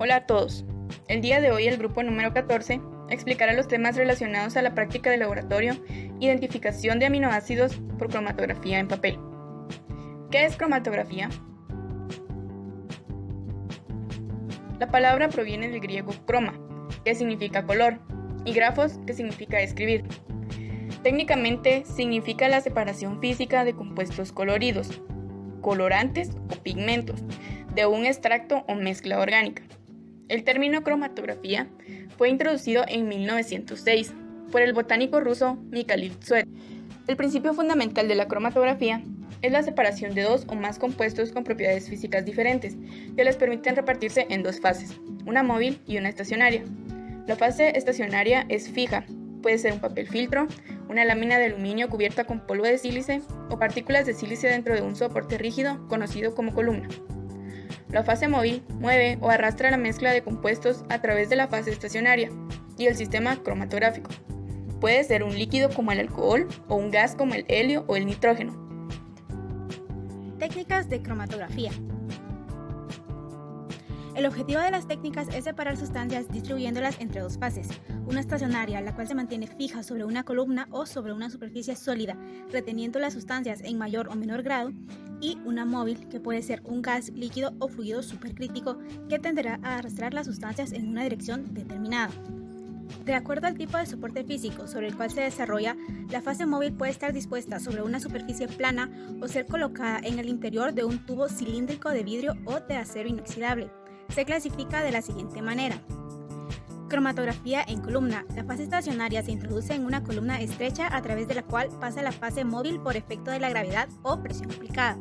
Hola a todos. El día de hoy el grupo número 14 explicará los temas relacionados a la práctica de laboratorio, identificación de aminoácidos por cromatografía en papel. ¿Qué es cromatografía? La palabra proviene del griego chroma, que significa color, y grafos, que significa escribir. Técnicamente significa la separación física de compuestos coloridos, colorantes o pigmentos, de un extracto o mezcla orgánica. El término cromatografía fue introducido en 1906 por el botánico ruso Mikhail Tsvetanov. El principio fundamental de la cromatografía es la separación de dos o más compuestos con propiedades físicas diferentes, que les permiten repartirse en dos fases, una móvil y una estacionaria. La fase estacionaria es fija, puede ser un papel filtro, una lámina de aluminio cubierta con polvo de sílice o partículas de sílice dentro de un soporte rígido conocido como columna. La fase móvil mueve o arrastra la mezcla de compuestos a través de la fase estacionaria y el sistema cromatográfico. Puede ser un líquido como el alcohol o un gas como el helio o el nitrógeno. Técnicas de cromatografía. El objetivo de las técnicas es separar sustancias distribuyéndolas entre dos fases, una estacionaria, la cual se mantiene fija sobre una columna o sobre una superficie sólida, reteniendo las sustancias en mayor o menor grado, y una móvil, que puede ser un gas, líquido o fluido supercrítico, que tenderá a arrastrar las sustancias en una dirección determinada. De acuerdo al tipo de soporte físico sobre el cual se desarrolla, la fase móvil puede estar dispuesta sobre una superficie plana o ser colocada en el interior de un tubo cilíndrico de vidrio o de acero inoxidable. Se clasifica de la siguiente manera. Cromatografía en columna. La fase estacionaria se introduce en una columna estrecha a través de la cual pasa la fase móvil por efecto de la gravedad o presión aplicada.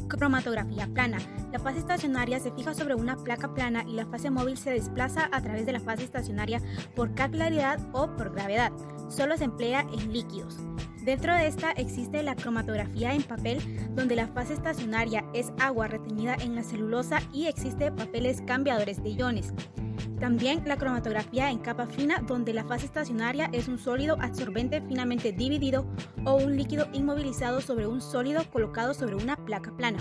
Cromatografía plana. La fase estacionaria se fija sobre una placa plana y la fase móvil se desplaza a través de la fase estacionaria por capilaridad o por gravedad. Solo se emplea en líquidos. Dentro de esta existe la cromatografía en papel, donde la fase estacionaria es agua retenida en la celulosa y existe papeles cambiadores de iones. También la cromatografía en capa fina, donde la fase estacionaria es un sólido absorbente finamente dividido o un líquido inmovilizado sobre un sólido colocado sobre una placa plana.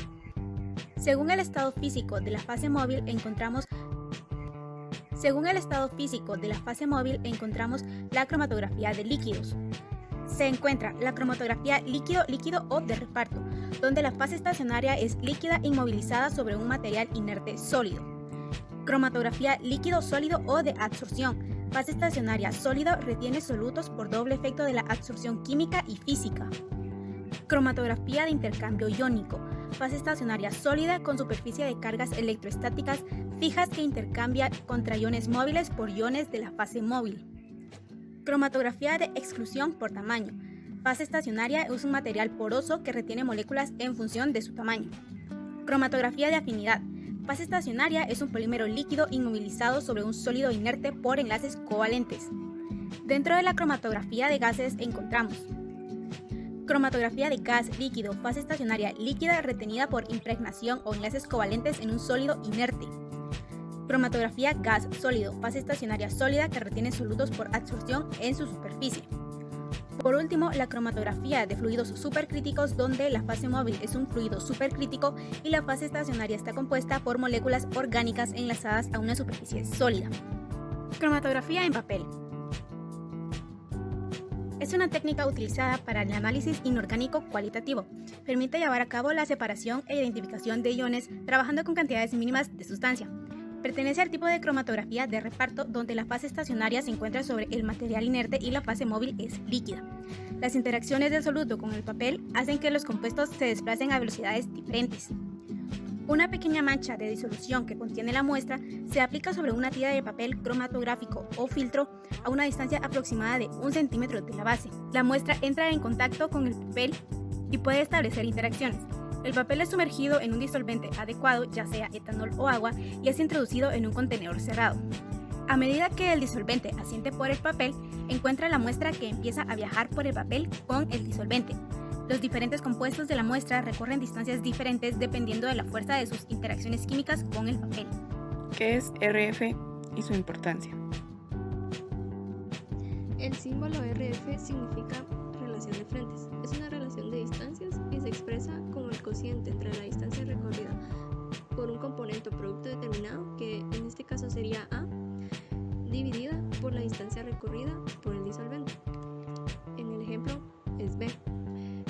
Según el estado físico de la fase móvil encontramos la cromatografía de líquidos. Se encuentra la cromatografía líquido-líquido o de reparto, donde la fase estacionaria es líquida inmovilizada sobre un material inerte sólido. Cromatografía líquido-sólido o de absorción. Fase estacionaria sólido retiene solutos por doble efecto de la absorción química y física. Cromatografía de intercambio iónico. Fase estacionaria sólida con superficie de cargas electroestáticas fijas que intercambia contra iones móviles por iones de la fase móvil. Cromatografía de exclusión por tamaño. Fase estacionaria es un material poroso que retiene moléculas en función de su tamaño. Cromatografía de afinidad. Fase estacionaria es un polímero líquido inmovilizado sobre un sólido inerte por enlaces covalentes. Dentro de la cromatografía de gases encontramos cromatografía de gas líquido, fase estacionaria líquida retenida por impregnación o enlaces covalentes en un sólido inerte. Cromatografía gas sólido, fase estacionaria sólida que retiene solutos por absorción en su superficie. Por último, la cromatografía de fluidos supercríticos, donde la fase móvil es un fluido supercrítico y la fase estacionaria está compuesta por moléculas orgánicas enlazadas a una superficie sólida. Cromatografía en papel. Es una técnica utilizada para el análisis inorgánico cualitativo. Permite llevar a cabo la separación e identificación de iones trabajando con cantidades mínimas de sustancia. Pertenece al tipo de cromatografía de reparto, donde la fase estacionaria se encuentra sobre el material inerte y la fase móvil es líquida. Las interacciones del soluto con el papel hacen que los compuestos se desplacen a velocidades diferentes. Una pequeña mancha de disolución que contiene la muestra se aplica sobre una tira de papel cromatográfico o filtro a una distancia aproximada de 1 centímetro de la base. La muestra entra en contacto con el papel y puede establecer interacciones. El papel es sumergido en un disolvente adecuado, ya sea etanol o agua, y es introducido en un contenedor cerrado. A medida que el disolvente asciende por el papel, encuentra la muestra que empieza a viajar por el papel con el disolvente. Los diferentes compuestos de la muestra recorren distancias diferentes dependiendo de la fuerza de sus interacciones químicas con el papel. ¿Qué es RF y su importancia? El símbolo RF significa relación de frentes. Es una relación de distancias y se expresa como el cociente entre la distancia recorrida por un componente o producto determinado, que en este caso sería A, dividida por la distancia recorrida por el disolvente. En el ejemplo es B.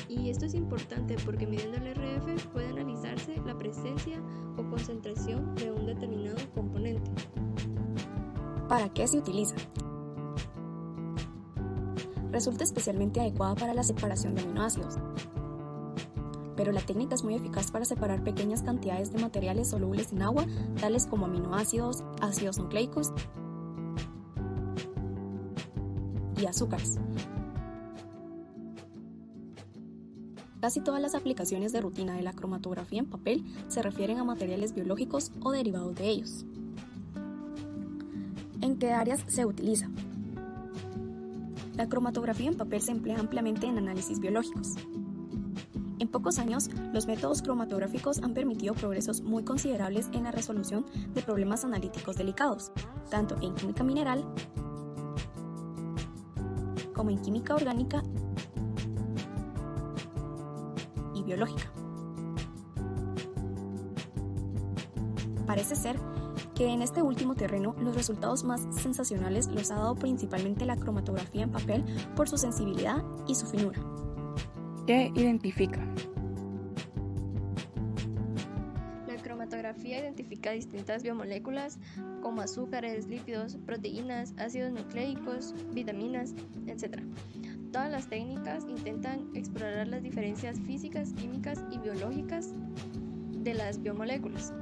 Y esto es importante porque midiendo el RF puede analizarse la presencia o concentración de un determinado componente. ¿Para qué se utiliza? Resulta especialmente adecuada para la separación de aminoácidos, pero la técnica es muy eficaz para separar pequeñas cantidades de materiales solubles en agua, tales como aminoácidos, ácidos nucleicos y azúcares. Casi todas las aplicaciones de rutina de la cromatografía en papel se refieren a materiales biológicos o derivados de ellos. ¿En qué áreas se utiliza? La cromatografía en papel se emplea ampliamente en análisis biológicos. En pocos años, los métodos cromatográficos han permitido progresos muy considerables en la resolución de problemas analíticos delicados, tanto en química mineral como en química orgánica y biológica. Parece ser que en este último terreno los resultados más sensacionales los ha dado principalmente la cromatografía en papel por su sensibilidad y su finura. ¿Qué identifica? La cromatografía identifica distintas biomoléculas como azúcares, lípidos, proteínas, ácidos nucleicos, vitaminas, etc. Todas las técnicas intentan explorar las diferencias físicas, químicas y biológicas de las biomoléculas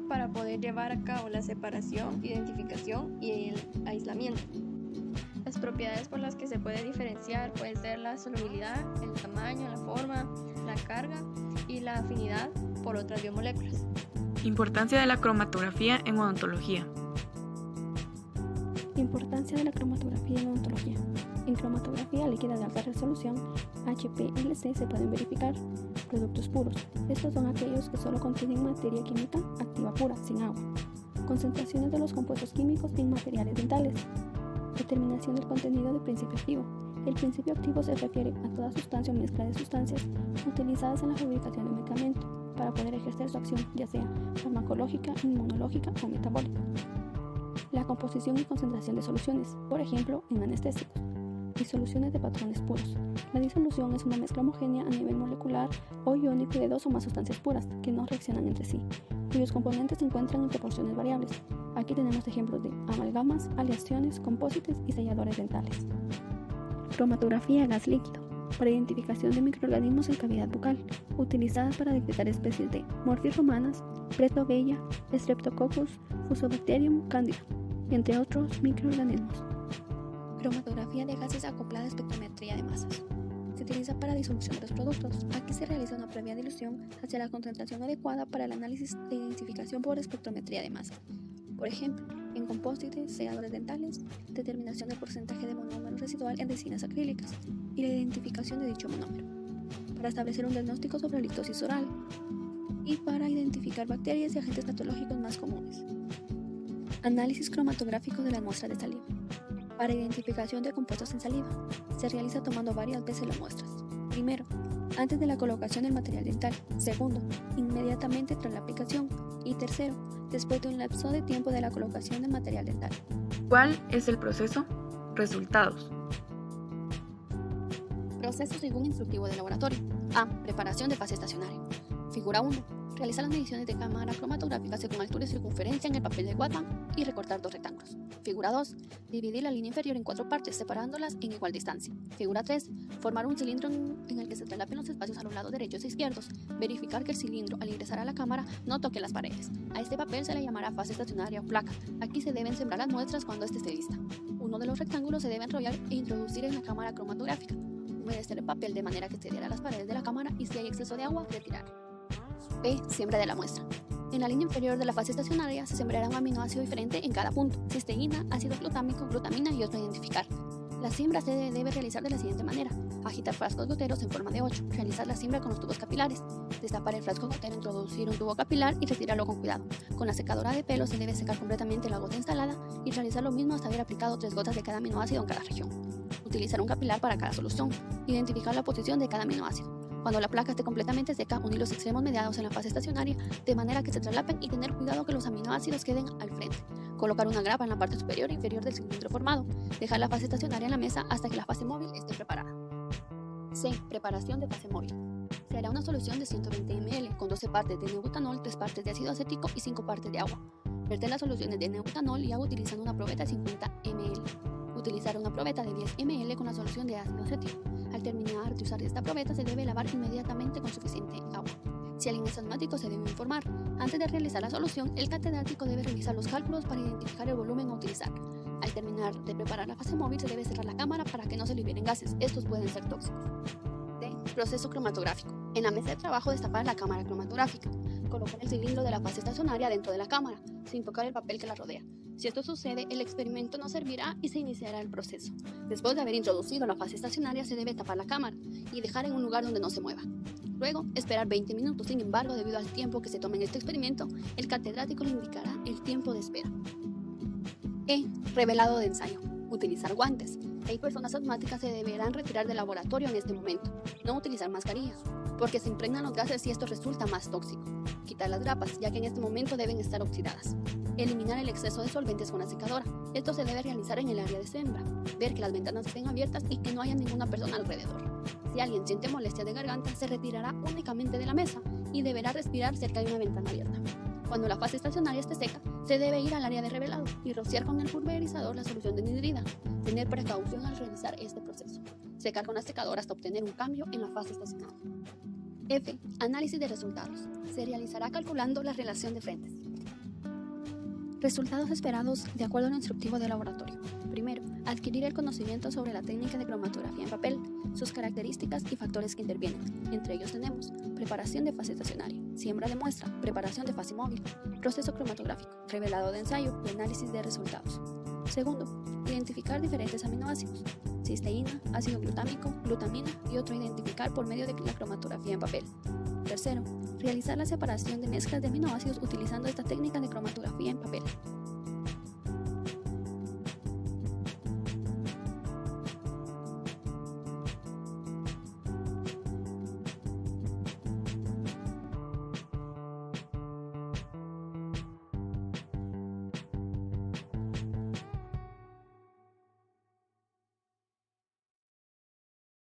para poder llevar a cabo la separación, identificación y el aislamiento. Las propiedades por las que se puede diferenciar pueden ser la solubilidad, el tamaño, la forma, la carga y la afinidad por otras biomoléculas. Importancia de la cromatografía en odontología. Importancia de la cromatografía en odontología. En cromatografía líquida de alta resolución, HPLC, se pueden verificar productos puros. Estos son aquellos que solo contienen materia química activa pura, sin agua. Concentraciones de los compuestos químicos en materiales dentales. Determinación del contenido de principio activo. El principio activo se refiere a toda sustancia o mezcla de sustancias utilizadas en la fabricación de un medicamento para poder ejercer su acción, ya sea farmacológica, inmunológica o metabólica. La composición y concentración de soluciones, por ejemplo, en anestésicos. Disoluciones de patrones puros. La disolución es una mezcla homogénea a nivel molecular o iónico de dos o más sustancias puras que no reaccionan entre sí, cuyos componentes se encuentran en proporciones variables. Aquí tenemos ejemplos de amalgamas, aleaciones, compósites y selladores dentales. Cromatografía a gas líquido. Para identificación de microorganismos en cavidad bucal, utilizadas para detectar especies de Morphi romanas, Pretobella, Streptococcus, Fusobacterium candida, entre otros microorganismos. Cromatografía de gases acoplada a espectrometría de masas. Se utiliza para disolución de los productos. Aquí se realiza una previa dilución hacia la concentración adecuada para el análisis de identificación por espectrometría de masa. Por ejemplo, en compósites, selladores dentales, determinación del porcentaje de monómero residual en resinas acrílicas y la identificación de dicho monómero, para establecer un diagnóstico sobre litosis oral y para identificar bacterias y agentes patológicos más comunes. Análisis cromatográfico de las muestras de saliva. Para identificación de compuestos en saliva, se realiza tomando varias veces las muestras. Primero, antes de la colocación del material dental. Segundo, inmediatamente tras la aplicación. Y tercero, después de un lapso de tiempo de la colocación del material dental. ¿Cuál es el proceso? Resultados. Proceso según instructivo de laboratorio. A. Preparación de fase estacionaria. Figura 1. Realizar las mediciones de cámara cromatográfica según altura y circunferencia en el papel de guata y recortar dos rectángulos. Figura 2. Dividir la línea inferior en 4 partes, separándolas en igual distancia. Figura 3. Formar un cilindro en el que se traslapen los espacios a los lados derechos e izquierdos. Verificar que el cilindro, al ingresar a la cámara, no toque las paredes. A este papel se le llamará fase estacionaria o placa. Aquí se deben sembrar las muestras cuando éste esté lista. Uno de los rectángulos se debe enrollar e introducir en la cámara cromatográfica. Humedecer el papel de manera que se adhiera a las paredes de la cámara y si hay exceso de agua, retirar. B. Siembra de la muestra. En la línea inferior de la fase estacionaria se sembrará un aminoácido diferente en cada punto: cisteína, ácido glutámico, glutamina y otro a identificar. La siembra se debe realizar de la siguiente manera: agitar frascos goteros en forma de 8, realizar la siembra con los tubos capilares, destapar el frasco gotero, introducir un tubo capilar y retirarlo con cuidado. Con la secadora de pelo se debe secar completamente la gota instalada y realizar lo mismo hasta haber aplicado 3 gotas de cada aminoácido en cada región. Utilizar un capilar para cada solución. Identificar la posición de cada aminoácido. Cuando la placa esté completamente seca, unir los extremos mediados en la fase estacionaria de manera que se traslapen y tener cuidado que los aminoácidos queden al frente. Colocar una grapa en la parte superior e inferior del cilindro formado. Dejar la fase estacionaria en la mesa hasta que la fase móvil esté preparada. C. Preparación de fase móvil. Se hará una solución de 120 ml con 12 partes de neobutanol, 3 partes de ácido acético y 5 partes de agua. Verter las soluciones de neobutanol y agua utilizando una probeta de 50 ml. Utilizar una probeta de 10 ml con la solución de ácido acético. Al terminar de usar esta probeta se debe lavar inmediatamente con suficiente agua. Si alguien es asmático se debe informar. Antes de realizar la solución, el catedrático debe realizar los cálculos para identificar el volumen a utilizar. Al terminar de preparar la fase móvil se debe cerrar la cámara para que no se liberen gases. Estos pueden ser tóxicos. D. Proceso cromatográfico. En la mesa de trabajo destapar la cámara cromatográfica. Colocar el cilindro de la fase estacionaria dentro de la cámara, sin tocar el papel que la rodea. Si esto sucede, el experimento no servirá y se iniciará el proceso. Después de haber introducido la fase estacionaria, se debe tapar la cámara y dejar en un lugar donde no se mueva. Luego, esperar 20 minutos. Sin embargo, debido al tiempo que se tome en este experimento, el catedrático le indicará el tiempo de espera. E. Revelado de ensayo. Utilizar guantes. Hay personas asmáticas se deberán retirar del laboratorio en este momento. No utilizar mascarillas, porque se impregnan los gases y esto resulta más tóxico. Quitar las grapas, ya que en este momento deben estar oxidadas. Eliminar el exceso de solventes con la secadora. Esto se debe realizar en el área de siembra. Ver que las ventanas estén abiertas y que no haya ninguna persona alrededor. Si alguien siente molestias de garganta, se retirará únicamente de la mesa y deberá respirar cerca de una ventana abierta. Cuando la fase estacionaria esté seca, se debe ir al área de revelado y rociar con el pulverizador la solución de nidrida. Tener precaución al realizar este proceso. Secar con la secadora hasta obtener un cambio en la fase estacionaria. F. Análisis de resultados. Se realizará calculando la relación de frentes. Resultados esperados de acuerdo al instructivo de laboratorio. Primero, adquirir el conocimiento sobre la técnica de cromatografía en papel, sus características y factores que intervienen. Entre ellos tenemos preparación de fase estacionaria, siembra de muestra, preparación de fase móvil, proceso cromatográfico, revelado de ensayo y análisis de resultados. Segundo, identificar diferentes aminoácidos, cisteína, ácido glutámico, glutamina y otro identificar por medio de la cromatografía en papel. Tercero, realizar la separación de mezclas de aminoácidos utilizando esta técnica de cromatografía en papel.